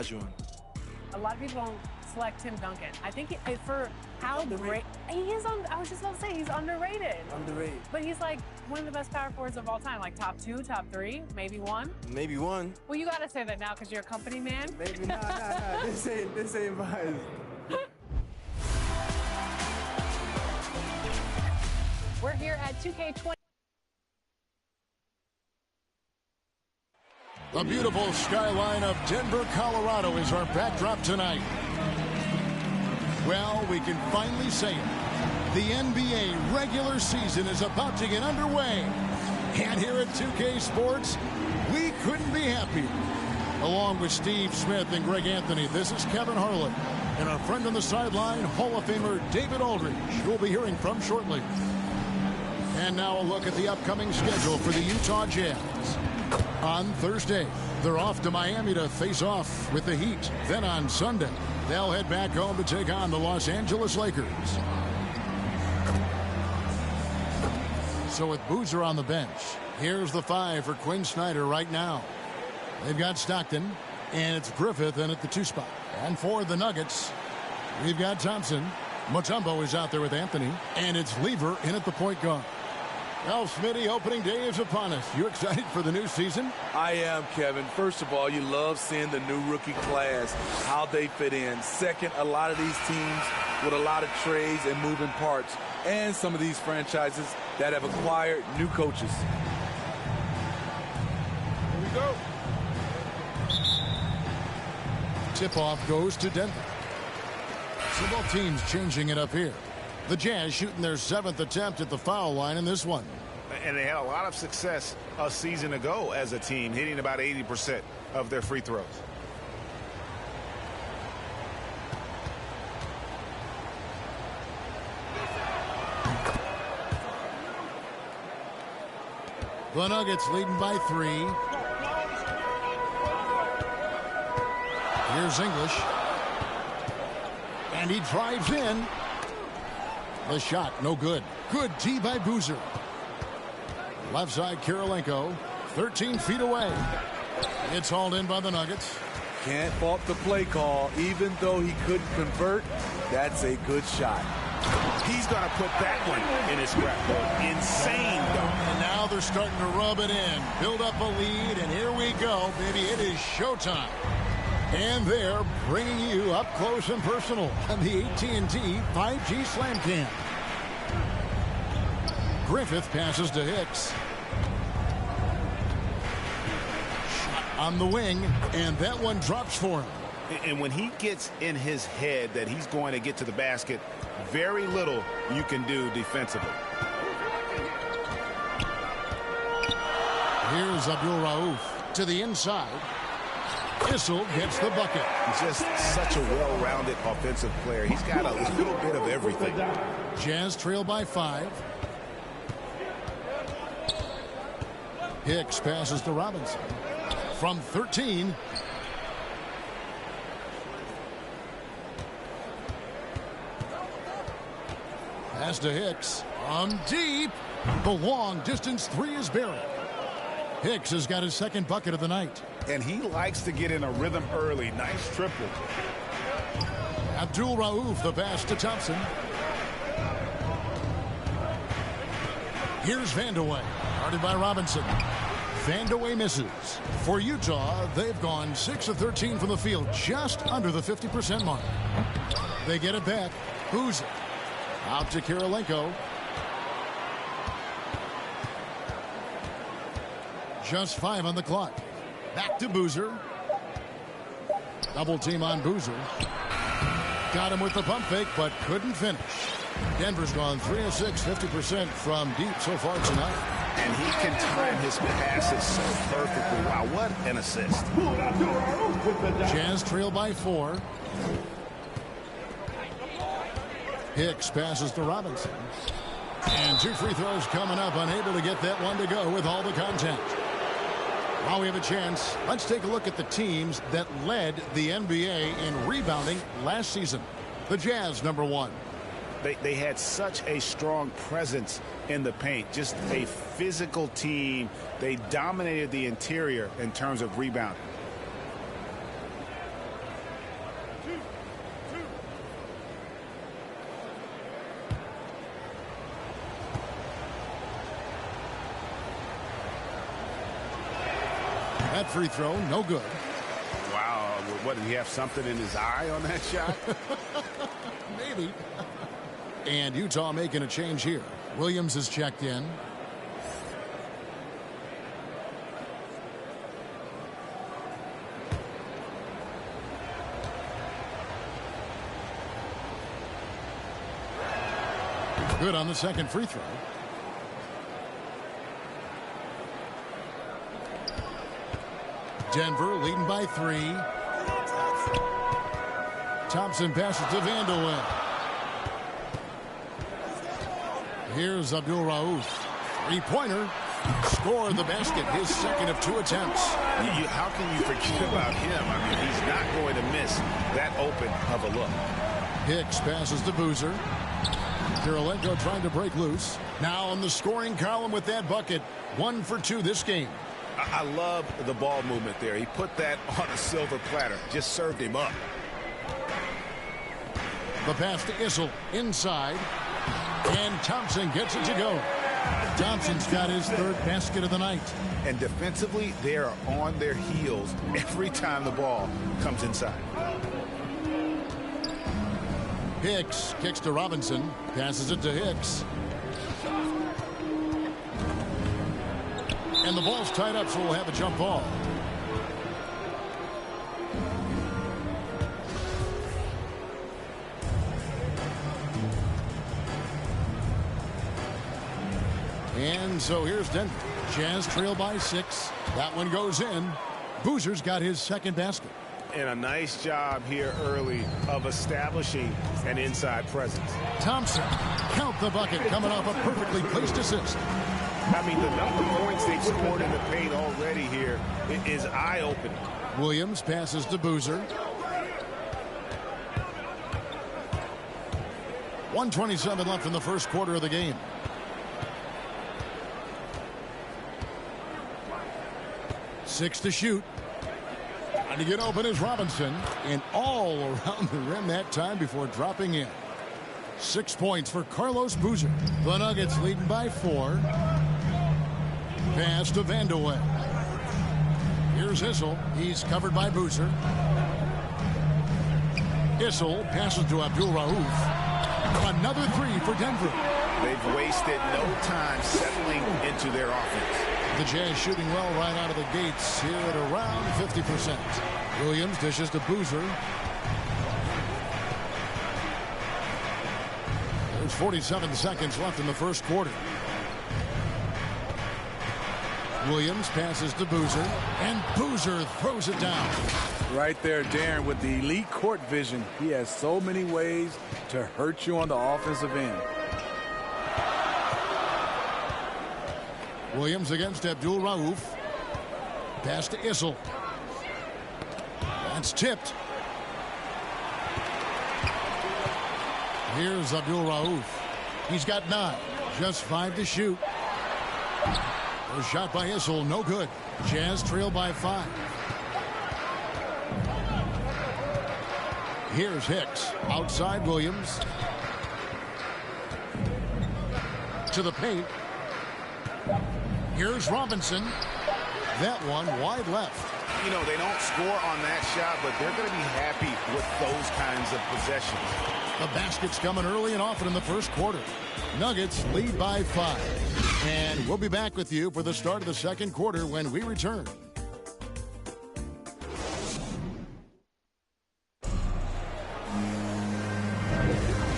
Olajuwon. A lot of people don't select Tim Duncan. I think for how great he is I was just about to say he's underrated. Underrated. But he's like one of the best power forwards of all time, like top 2, top 3, maybe 1. Maybe 1. Well, you gotta say that now because you're a company man. Maybe nah. This ain't biased. We're here at 2K20. The beautiful skyline of Denver, Colorado is our backdrop tonight. Well, we can finally say it. The NBA regular season is about to get underway. And here at 2K Sports, we couldn't be happier. Along with Steve Smith and Greg Anthony, this is Kevin Harlan. And our friend on the sideline, Hall of Famer David Aldridge, who we'll be hearing from shortly. And now a look at the upcoming schedule for the Utah Jazz. On Thursday, they're off to Miami to face off with the Heat. Then on Sunday, they'll head back home to take on the Los Angeles Lakers. So with Boozer on the bench, here's the 5 for Quinn Snyder right now. They've got Stockton, and it's Griffith in at the 2 spot. And for the Nuggets, we've got Thompson. Mutombo is out there with Anthony, and it's Lever in at the point guard. Well, Smitty, opening day is upon us. You excited for the new season? I am, Kevin. First of all, you love seeing the new rookie class, how they fit in. Second, a lot of these teams with a lot of trades and moving parts, and some of these franchises that have acquired new coaches. Here we go. Tip-off goes to Denver. So both teams changing it up here. The Jazz shooting their 7th attempt at the foul line in this one. And they had a lot of success a season ago as a team, hitting about 80% of their free throws. The Nuggets leading by 3. Here's English. And he drives in. The shot, no good. Good D by Boozer. Left side, Kirilenko, 13 feet away. It's hauled in by the Nuggets. Can't fault the play call. Even though he couldn't convert, that's a good shot. He's going to put that one in his scrapbook. Insane, though. And now they're starting to rub it in. Build up a lead, and here we go, baby. It is showtime. And they're bringing you up close and personal on the AT&T 5G Slam Cam. Griffith passes to Hicks. Shot on the wing, and that one drops for him. And when he gets in his head that he's going to get to the basket, very little you can do defensively. Here's Abdul Rauf to the inside. Issel gets the bucket. He's just such a well-rounded offensive player. He's got a little bit of everything. Jazz trail by 5. Hicks passes to Robinson. From 13. Pass to Hicks. On deep. The long distance 3 is buried. Hicks has got his 2nd bucket of the night. And he likes to get in a rhythm early. Nice triple. Abdul Rauf, the pass to Thompson. Here's Vandeweghe. Guarded by Robinson. Vandeweghe misses. For Utah, they've gone 6 of 13 from the field, just under the 50% mark. They get it back. Boozer. Out to Kirilenko. Just 5 on the clock. Back to Boozer. Double team on Boozer. Got him with the pump fake, but couldn't finish. Denver's gone 3 of 6, 50% from deep so far tonight. And he can time his passes so perfectly. Wow, what an assist. Jazz trail by 4. Hicks passes to Robinson. And 2 free throws coming up, unable to get that one to go with all the contact. While we have a chance, let's take a look at the teams that led the NBA in rebounding last season. The Jazz, number 1. They had such a strong presence in the paint, just a physical team. They dominated the interior in terms of rebounding. That free throw, no good. Wow, what, did he have something in his eye on that shot? Maybe. And Utah making a change here. Williams is checked in. Good on the second free throw. Denver leading by 3. Thompson passes to Vandeweghe. Here's Abdul Rauf. Three-pointer. Scored the basket. His second of 2 attempts. How can you forget about him? I mean, he's not going to miss that open of a look. Hicks passes to Boozer. Kirilenko trying to break loose. Now on the scoring column with that bucket. 1 for 2 this game. I love the ball movement there. He put that on a silver platter. Just served him up. The pass to Issel inside. And Thompson gets it to go. Thompson's got his 3rd basket of the night. And defensively, they are on their heels every time the ball comes inside. Hicks kicks to Robinson. Passes it to Hicks. And the ball's tied up, so we'll have a jump ball. And so here's Denver. Jazz trail by 6. That one goes in. Boozer's got his 2nd basket. And a nice job here early of establishing an inside presence. Thompson, count the bucket, coming off a perfectly placed assist. I mean, the number of points they've scored in the paint already here is eye-opening. Williams passes to Boozer. 1:27 left in the first quarter of the game. Six to shoot. Trying to get open is Robinson. And all around the rim that time before dropping in. 6 points for Carlos Boozer. The Nuggets leading by 4. Pass to Vandeweghe. Here's Issel. He's covered by Boozer. Issel passes to Abdul Rauf. Another 3 for Denver. They've wasted no time settling into their offense. The Jazz shooting well right out of the gates here at around 50%. Williams dishes to Boozer. There's 47 seconds left in the first quarter. Williams passes to Boozer, and Boozer throws it down. Right there, Darren, with the elite court vision. He has so many ways to hurt you on the offensive end. Williams against Abdul Rauf. Pass to Issel. That's tipped. Here's Abdul Rauf. He's got 9. Just 5 to shoot. A shot by Issel, no good. Jazz trail by 5. Here's Hicks. Outside Williams. To the paint. Here's Robinson. That one wide left. You know, they don't score on that shot, but they're going to be happy with those kinds of possessions. The basket's coming early and often in the first quarter. Nuggets lead by 5. And we'll be back with you for the start of the second quarter when we return.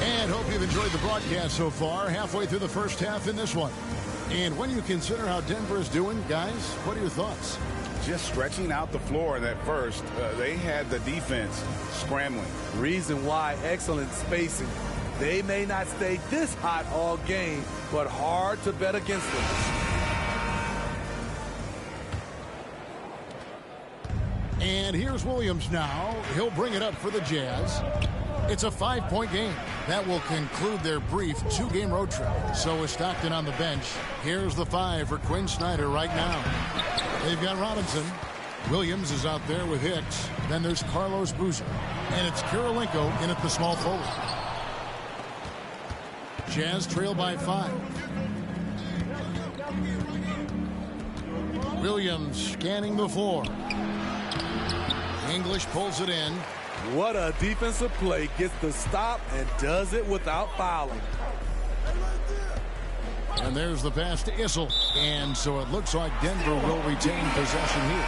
And hope you've enjoyed the broadcast so far. Halfway through the first half in this one. And when you consider how Denver is doing, guys, what are your thoughts? Just stretching out the floor in that first. They had the defense scrambling. Reason why, excellent spacing. They may not stay this hot all game, but hard to bet against them. And here's Williams now. He'll bring it up for the Jazz. It's a 5-point game. That will conclude their brief 2-game road trip. So is Stockton on the bench. Here's the 5 for Quinn Snyder right now. They've got Robinson. Williams is out there with Hicks. Then there's Carlos Boozer. And it's Kirilenko in at the small forward. Jazz trail by 5. Williams scanning the floor. English pulls it in. What a defensive play. Gets the stop and does it without fouling. And there's the pass to Issel. And so it looks like Denver will retain possession here.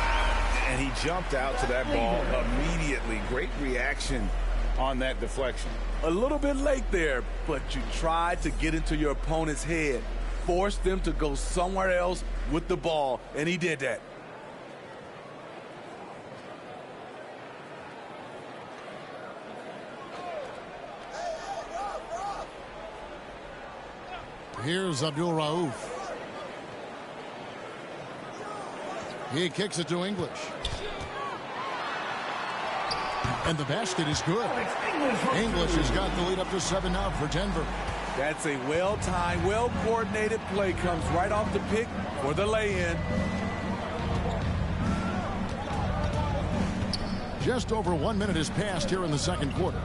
And he jumped out to that ball immediately. Great reaction on that deflection. A little bit late there, but you tried to get into your opponent's head. Force them to go somewhere else with the ball, and he did that. Here's Abdul Rauf. He kicks it to English. And the basket is good. English has got the lead up to 7 now for Denver. That's a well-timed, well-coordinated play. Comes right off the pick for the lay-in. Just over 1 minute has passed here in the second quarter.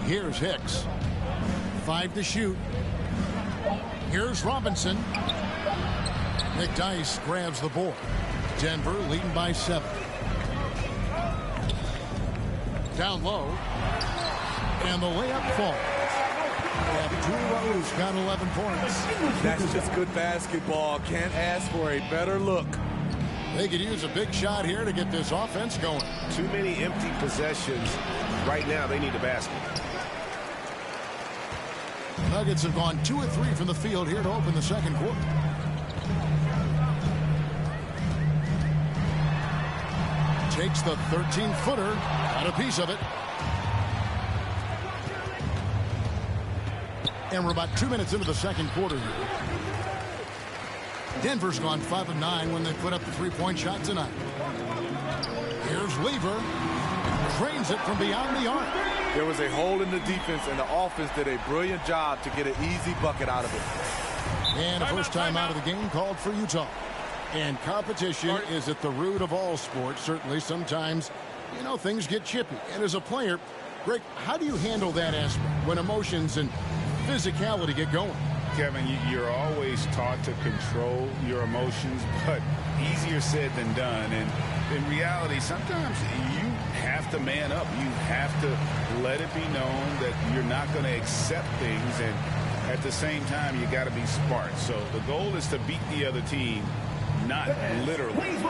Here's Hicks. 5 to shoot. Here's Robinson. McDyess grabs the board. Denver leading by 7. Down low. And the layup falls. Abdul Rauf's got 11 points. That's just good basketball. Can't ask for a better look. They could use a big shot here to get this offense going. Too many empty possessions. Right now, they need a basket. Nuggets have gone 2 of 3 from the field here to open the second quarter. Takes the 13-footer, got a piece of it. And we're about 2 minutes into the second quarter here. Denver's gone 5 of 9 when they put up the three-point shot tonight. Here's Lever. Drains it from beyond the arc. There was a hole in the defense, and the offense did a brilliant job to get an easy bucket out of it. And a first time out of the game called for Utah. And competition is at the root of all sports. Certainly sometimes, you know, things get chippy. And as a player, Greg, how do you handle that aspect when emotions and physicality get going? Kevin, you're always taught to control your emotions, but easier said than done. And in reality, sometimes you have to man up. You have to let it be known that you're not going to accept things. And at the same time, you got to be smart. So the goal is to beat the other team, not literally. Taking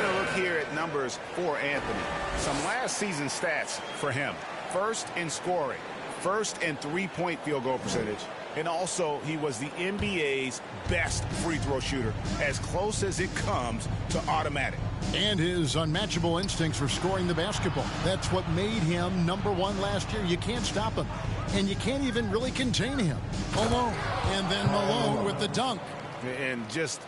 a look here at numbers for Anthony. Some last season stats for him. First in scoring. First in three-point field goal percentage. And also, he was the NBA's best free throw shooter, as close as it comes to automatic. And his unmatchable instincts for scoring the basketball. That's what made him #1 last year. You can't stop him. And you can't even really contain him. Malone. And then Malone with the dunk. And just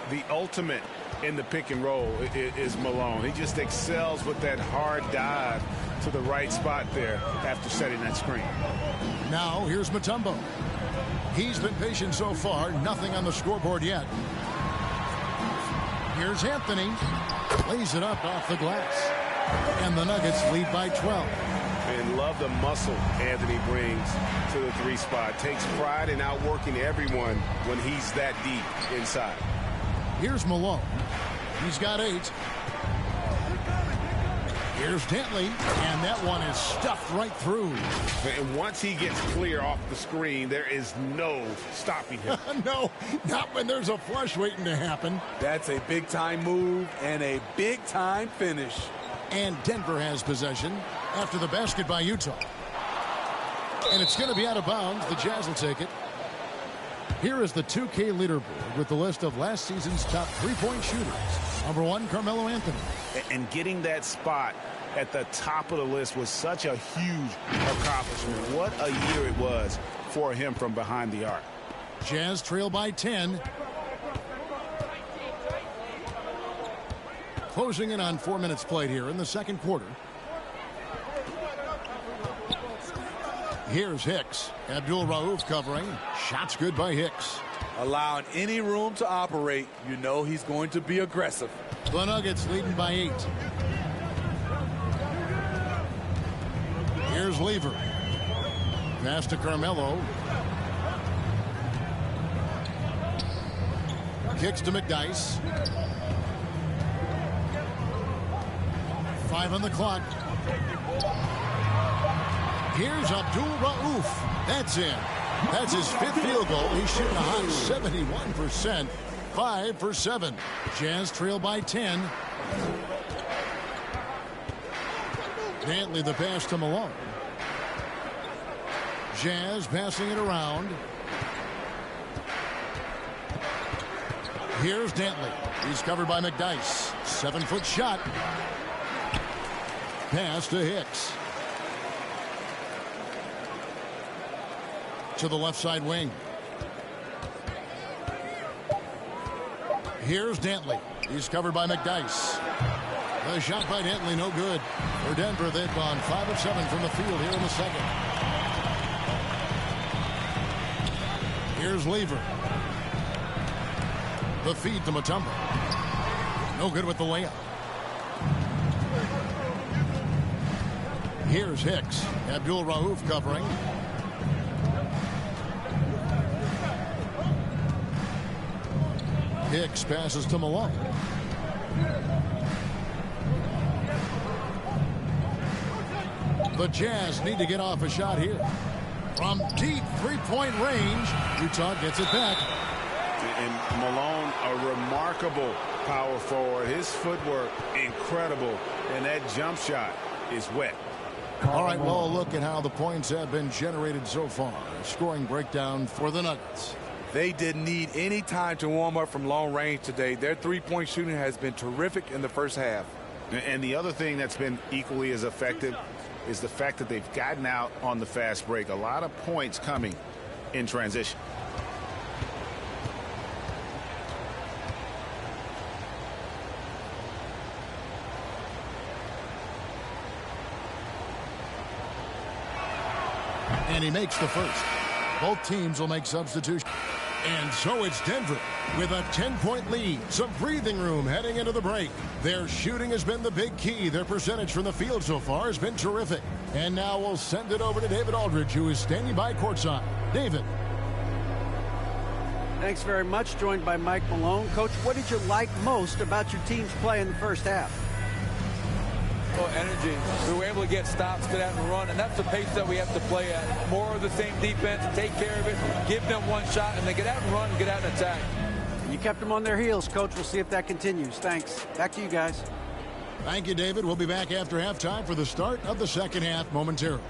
the ultimate in the pick and roll is Malone. He just excels with that hard dive to the right spot there after setting that screen. Now here's Mutombo. He's been patient so far. Nothing on the scoreboard yet. Here's Anthony. Lays it up off the glass. And the Nuggets lead by 12. And love the muscle Anthony brings to the 3 spot. Takes pride in outworking everyone when he's that deep inside. Here's Malone. He's got 8. Here's Dentley, and that one is stuffed right through. And once he gets clear off the screen, there is no stopping him. No, not when there's a flush waiting to happen. That's a big-time move and a big-time finish. And Denver has possession after the basket by Utah. And it's going to be out of bounds. The Jazz will take it. Here is the 2K leaderboard with the list of last season's top three-point shooters. #1, Carmelo Anthony. And getting that spot at the top of the list was such a huge accomplishment. What a year it was for him from behind the arc. Jazz trail by 10. Closing in on 4 minutes played here in the second quarter. Here's Hicks. Abdul Rauf covering. Shots good by Hicks. Allowing any room to operate, you know he's going to be aggressive. The Nuggets leading by 8. Here's Lever. Pass to Carmelo. Kicks to McDyess. 5 on the clock. Here's Abdul-Rauf. That's in. That's his 5th field goal. He's shooting a hot 71%. 5 for 7. Jazz trail by 10. Dantley the pass to Malone. Jazz passing it around. Here's Dantley. He's covered by McDyess. 7-foot shot. Pass to Hicks. To the left side wing. Here's Dantley. He's covered by McDyess. The shot by Dantley, no good. For Denver, they've gone 5 of 7 from the field here in the second. Here's Lever. The feed to Mutombo. No good with the layup. Here's Hicks. Abdul-Rauf covering. Hicks passes to Malone. The Jazz need to get off a shot here. From deep three-point range, Utah gets it back. And Malone, a remarkable power forward. His footwork, incredible. And that jump shot is wet. All right, well, look at how the points have been generated so far. Scoring breakdown for the Nuggets. They didn't need any time to warm up from long range today. Their three-point shooting has been terrific in the first half. And the other thing that's been equally as effective is the fact that they've gotten out on the fast break. A lot of points coming in transition. And he makes the first. Both teams will make substitutions. And so it's Denver with a 10-point lead. Some breathing room heading into the break. Their shooting has been the big key. Their percentage from the field so far has been terrific. And now we'll send it over to David Aldridge, who is standing by courtside. David. Thanks very much. Joined by Mike Malone. Coach, what did you like most about your team's play in the first half? Well, energy. We were able to get stops, get out and run, and that's the pace that we have to play at. More of the same defense, take care of it, give them one shot, and they get out and run and get out and attack. You kept them on their heels, Coach. We'll see if that continues. Thanks. Back to you guys. Thank you, David. We'll be back after halftime for the start of the second half momentarily.